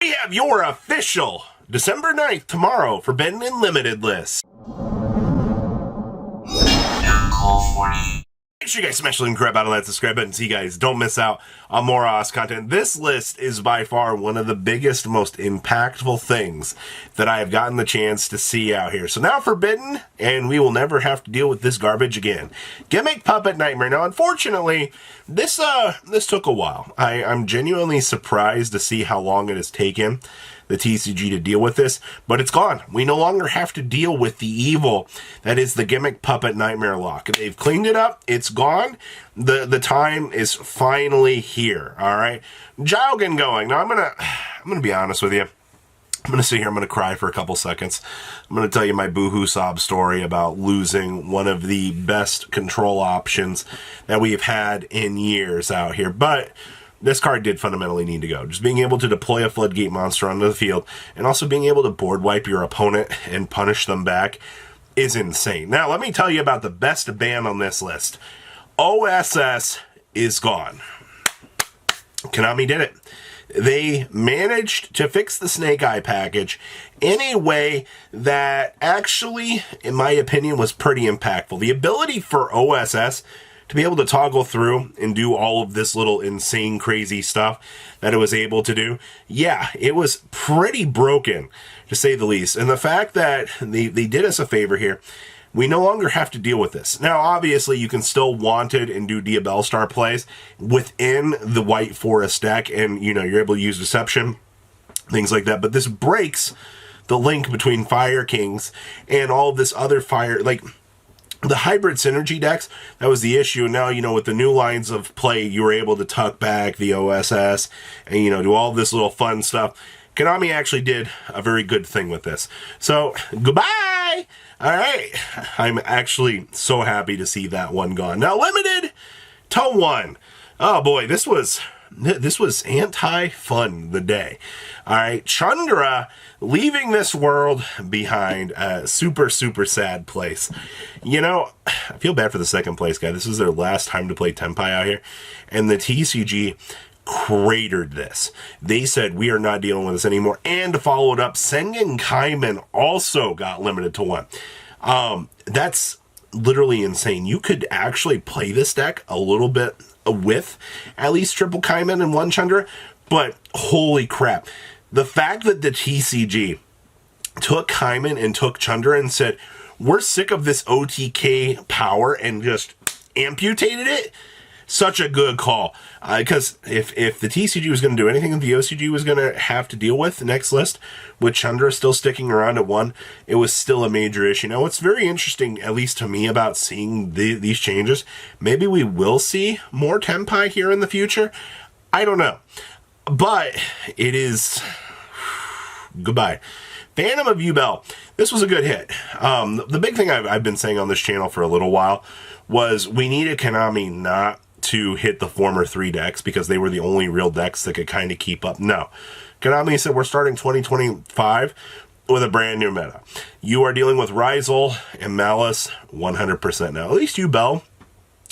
We have your official December 9th tomorrow Forbidden and Limited list. Make sure you guys smash the link, grab out of that subscribe button so you guys don't miss out on more Oz content. This list is by far one of the biggest, most impactful things that I have gotten the chance to see out here. So now Forbidden, and we will never have to deal with this garbage again. Gimmick Puppet Nightmare. Now, unfortunately, this took a while. I'm genuinely surprised to see how long it has taken the TCG to deal with this, but it's gone. We no longer have to deal with the evil that is the Gimmick Puppet Nightmare lock. They've cleaned it up. It's gone. The time is finally here. All right, Jaugen going. Now I'm gonna be honest with you. I'm gonna sit here. I'm gonna cry for a couple seconds. I'm gonna tell you my boohoo sob story about losing one of the best control options that we've had in years out here, but this card did fundamentally need to go. Just being able to deploy a Floodgate monster onto the field and also being able to board wipe your opponent and punish them back is insane. Now, let me tell you about the best ban on this list. OSS is gone. Konami did it. They managed to fix the Snake Eye package in a way that actually, in my opinion, was pretty impactful. The ability for OSS to be able to toggle through and do all of this little insane, crazy stuff that it was able to do, yeah, it was pretty broken, to say the least. And the fact that they did us a favor here, we no longer have to deal with this. Now, obviously, you can still want it and do Diabellstar plays within the White Forest deck, and, you know, you're able to use Deception, things like that. But this breaks the link between Fire Kings and all of this other fire, like the hybrid synergy decks. That was the issue. Now, you know, with the new lines of play, you were able to tuck back the OSS and, you know, do all this little fun stuff. Konami actually did a very good thing with this. So, goodbye! All right. I'm actually so happy to see that one gone. Now, limited to one. Oh, boy, this was anti-fun the day. All right, Chandra leaving this world behind, a super, super sad place. You know, I feel bad for the second place guy. This was their last time to play Tenpai out here, and the TCG cratered this. They said, we are not dealing with this anymore, and to follow it up, Sengen Kaiman also got limited to one. That's literally insane. You could actually play this deck a little bit with at least triple Kaiman and one Chandra, but holy crap. The fact that the TCG took Kaiman and took Chandra and said, we're sick of this OTK power, and just amputated it, such a good call. Because if the TCG was going to do anything that the OCG was going to have to deal with, the next list, with Chandra still sticking around at one, it was still a major issue. Now, what's very interesting, at least to me, about seeing these changes, maybe we will see more Tenpai here in the future. I don't know. But it is goodbye. Phantom of Yubel. This was a good hit. The big thing I've been saying on this channel for a little while was we needed Konami not to hit the former 3 decks because they were the only real decks that could kind of keep up. No. Konami said we're starting 2025 with a brand new meta. You are dealing with Rizal and Malice 100% now. At least Yubel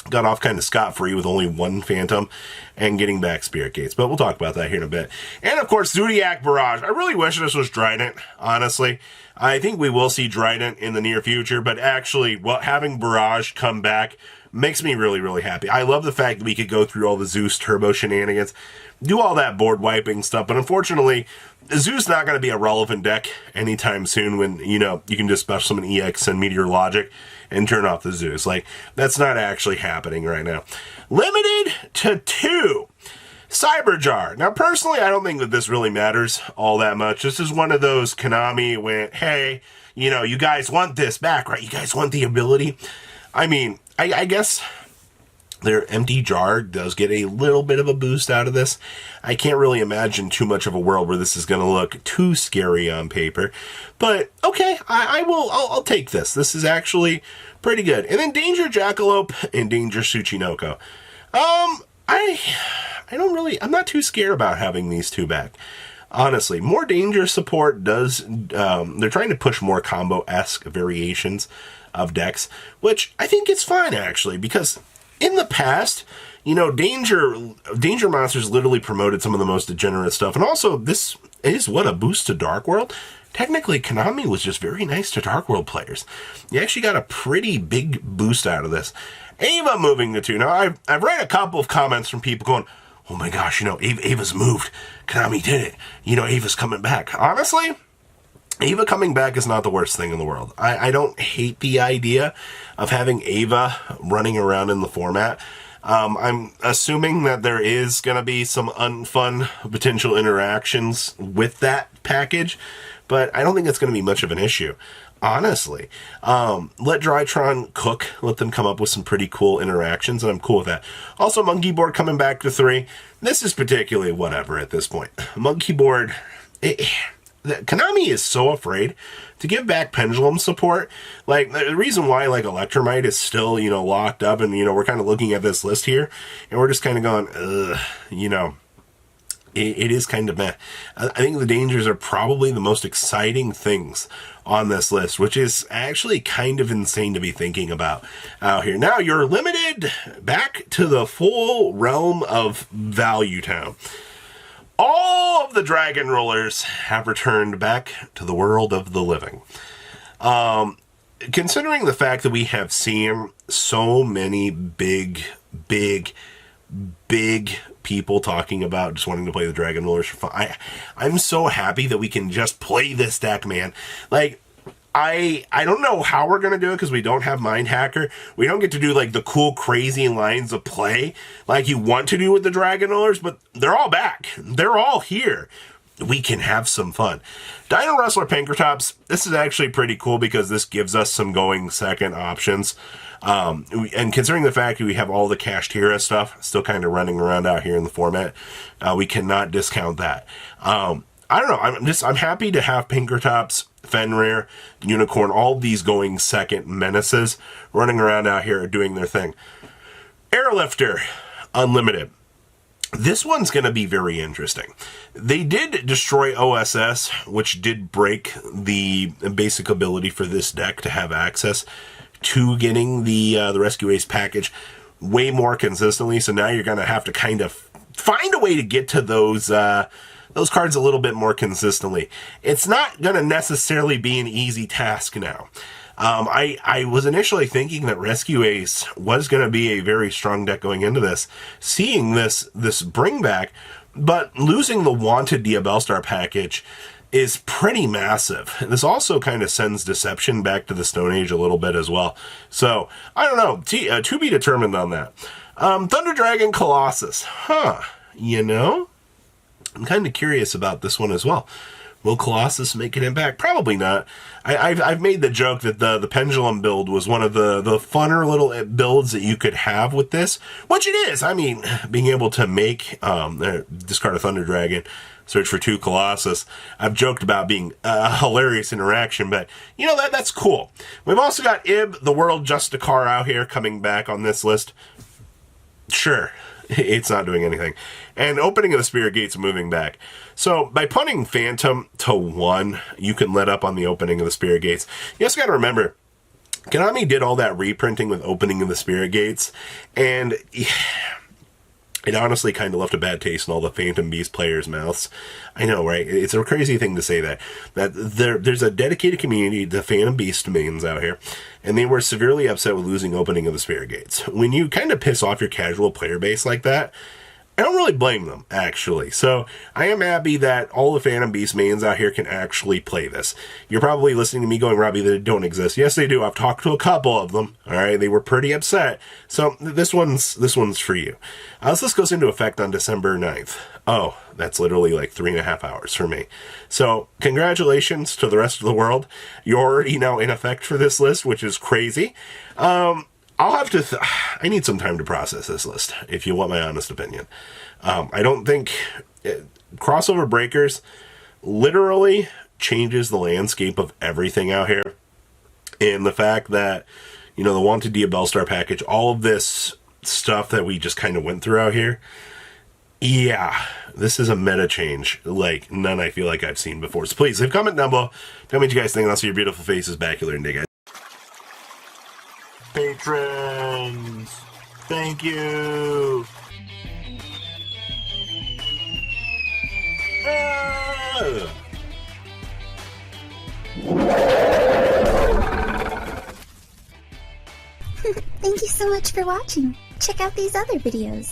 got off kind of scot-free with only one Phantom and getting back Spirit Gates. But we'll talk about that here in a bit. And, of course, Zodiac Barrage. I really wish this was Trident, honestly. I think we will see Trident in the near future, but actually, well, having Barrage come back makes me really, really happy. I love the fact that we could go through all the Zeus Turbo shenanigans, do all that board wiping stuff, but unfortunately, Zeus not going to be a relevant deck anytime soon when, you know, you can just special summon EX and Meteor Logic and turn off the Zeus. Like, that's not actually happening right now. Limited to 2. Cyberjar. Now, personally, I don't think that this really matters all that much. This is one of those Konami went, hey, you know, you guys want this back, right? You guys want the ability? I mean, I guess their empty jar does get a little bit of a boost out of this. I can't really imagine too much of a world where this is going to look too scary on paper. But, okay, I'll take this. This is actually pretty good. And then Danger Jackalope and Danger Tsuchinoko. I'm not too scared about having these two back. Honestly, more danger support does, they're trying to push more combo-esque variations of decks, which I think it's fine, actually, because in the past, you know, danger monsters literally promoted some of the most degenerate stuff, and also this is what a boost to Dark World. Technically, Konami was just very nice to Dark World players. You actually got a pretty big boost out of this. Ava moving to 2. Now, I've read a couple of comments from people going, oh my gosh, Ava's moved. Konami did it. Ava's coming back. Honestly, Ava coming back is not the worst thing in the world. I don't hate the idea of having Ava running around in the format. I'm assuming that there is going to be some unfun potential interactions with that package, but I don't think it's going to be much of an issue, honestly. Let Drytron cook. Let them come up with some pretty cool interactions, and I'm cool with that. Also, Monkey Board coming back to 3. This is particularly whatever at this point. Monkey Board... Konami is so afraid to give back Pendulum support. Like, the reason why, like, Electromite is still, locked up, and, we're kind of looking at this list here, and we're just kind of going, ugh, it is kind of meh. I think the dangers are probably the most exciting things on this list, which is actually kind of insane to be thinking about out here. Now, you're limited back to the full realm of Value Town. All of the Dragon Rollers have returned back to the world of the living. Considering the fact that we have seen so many big people talking about just wanting to play the Dragon Rollers for fun, I'm so happy that we can just play this deck, man. Like, I don't know how we're going to do it because we don't have Mind Hacker. We don't get to do, like, the cool, crazy lines of play like you want to do with the Dragon Rollers, but they're all back. They're all here. We can have some fun. Dino Wrestler Pinkertops, this is actually pretty cool because this gives us some going second options. And considering the fact that we have all the Cashed Hero stuff still kind of running around out here in the format, we cannot discount that. I don't know. I'm happy to have Pinkertops, Fenrir, Unicorn, all these going second menaces running around out here doing their thing. Airlifter Unlimited. This one's going to be very interesting. They did destroy OSS, which did break the basic ability for this deck to have access to getting the Rescue Ace package way more consistently. So now you're going to have to kind of find a way to get to those cards a little bit more consistently. It's not going to necessarily be an easy task now. I was initially thinking that Rescue Ace was going to be a very strong deck going into this, seeing this bring back, but losing the Wanted Diabellstar package is pretty massive. This also kind of sends Deception back to the Stone Age a little bit as well. So, I don't know. To be determined on that. Thunder Dragon Colossus. I'm kind of curious about this one as well. Will Colossus make an impact? Probably not. I've made the joke that the Pendulum build was one of the funner little builds that you could have with this, which it is. I mean, being able to make discard a Thunder Dragon, search for 2 Colossus. I've joked about being a hilarious interaction, but that's cool. We've also got Ib, the World Justicar out here coming back on this list. Sure. It's not doing anything. And Opening of the Spirit Gates moving back. So, by punting Phantom to 1, you can let up on the Opening of the Spirit Gates. You also got to remember, Konami did all that reprinting with Opening of the Spirit Gates, and it honestly kind of left a bad taste in all the Phantom Beast players' mouths. I know, right? It's a crazy thing to say that there's a dedicated community to Phantom Beast mains out here, and they were severely upset with losing Opening of the Spirit Gates. When you kind of piss off your casual player base like that, I don't really blame them, actually. So, I am happy that all the Phantom Beast mains out here can actually play this. You're probably listening to me going, Robbie, they don't exist. Yes, they do. I've talked to a couple of them. All right, they were pretty upset. So, this one's for you. This goes into effect on December 9th. Oh, that's literally like 3.5 hours for me. So, congratulations to the rest of the world. You're already now in effect for this list, which is crazy. I'll have to... I need some time to process this list, if you want my honest opinion. I don't think... Crossover Breakers literally changes the landscape of everything out here. And the fact that, the Wanted Diabellstar package, all of this stuff that we just kind of went through out here, yeah, this is a meta change like none I feel like I've seen before. So please, leave a comment down below. Tell me what you guys think, and I'll see your beautiful faces back here later today, guys. Patrons, thank you. Thank you so much for watching. Check out these other videos.